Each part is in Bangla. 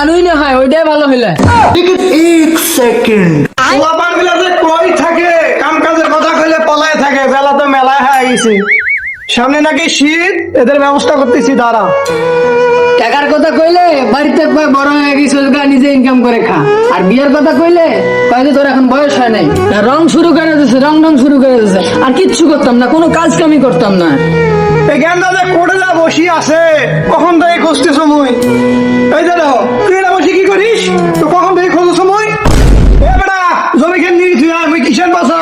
আনুই না হয় ওইটাই ভালো হইলে। এক সেকেন্ড পোলাপান গুলা যে কই থাকে কাম কাজের কথা কইলে পলায় থাকে, বেলা তো মেলায় হয়ে গেছে, সামনে নাকি শীত, এদের ব্যবস্থা করতেছি দাঁড়া। টাকার কথা কইলে বাড়িতে কয় বড় হয়ে গেছিস নিজে ইনকাম করে খা, আর বিয়ের কথা কইলে কয় যে তোর এখন বয়স হয় নাই, রং শুরু করে দিচ্ছে, রং শুরু করে দিচ্ছে, আর কিচ্ছু করতাম না, কোনো কাজ কামই করতাম না। এই গেন্দা যে কোটে যা বসি আছে কখন থেকে খুঁজতেছ মুই, এই যে দেখো তুই এটা বসে কি করিস, তো কখন থেকে খোঁজো মুই, এ বেটা জমি খেয়ে নিয়ে তুই আমি কিসের বাসা,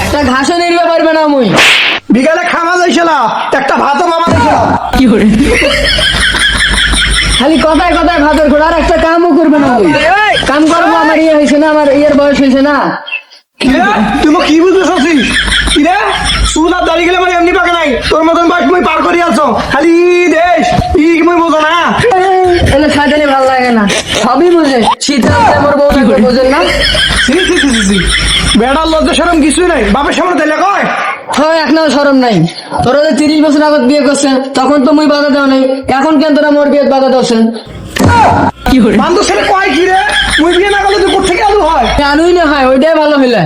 একটা ঘাসও নিতে পারবে না মুই। বিকালে খাওয়া যাইছিল একটা ভাতও মামা দিছিল, কি করে খালি কথায় কথায় ভাতের ঘোড়া, আর একটা কামও করবে না মুই। কাম করবো, আমার ইয়ে হয়েছে না, আমার ইয়ের বয়স হয়েছে না। তুই কি বুঝতে চাচ্ছিস কিরে, সুদ আর দাঁড়িয়ে গেলে মানে এমনি পাকে নাই, তোর মতন বাস মুই পার করি আছো, খালি দেশ মুই বোঝো না, এলে সাজানি ভালো লাগে না, সবই বুঝে, শীত আসলে আমার বউ বোঝেন না। বেড়ার লজ্জা সরম কিছুই নাই, বাপের সামনে দিলে কয় হয় এখনো সরম নাই। তোরা যে 30 বছর আগত বিয়ে করছেন তখন তো মুই বাধা দেওয়া নাই, এখন কেন তোরা মোর বিয়ে বাধা দেওছেন? কি করে বান্ধব ছেলে কয় কি রে, মুই বিয়ে না করলে তুই কোথেকে আলু হয়, আনুই না হয় ওইটাই ভালো হইলে।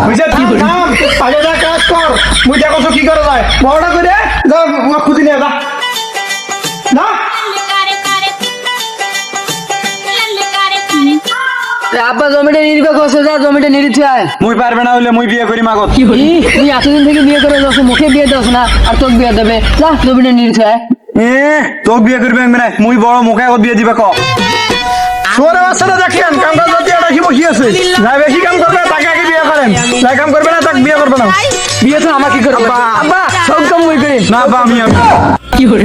বুঝে থাম পালে যা কাজ কর, মুই দেখো কি করা যায়, বড়টা করে যা খুঁজি নিয়ে যা না। আব্বা জমিটা নির্বে কষে যা, জমিটা নিরিতে আয়। মুই পারবে না হইলে মুই বিয়ে করি মাগত, কি করি তুই এতদিন থেকে বিয়ে করে যাচ্ছ, মুখে বিয়ে দাস না, আর তোকে বিয়ে দেবে, যা জমিটা নিরিতে আয়। তোক বিয়ে করবি আমি নাই, মুই বড় মুখে আগত বিয়ে দিবে ক সোরে বাচ্চাটা দেখেন কাম কাজ করতে রাখি বসি আছে, যাই বেশি কাম করবে তাকে আগে বিয়ে করেন, যাই কাম করবে না তাকে বিয়ে করবে না, বিয়ে তো আমাকে করবে। আব্বা সব কাম মুই করি না বা আমি কি করে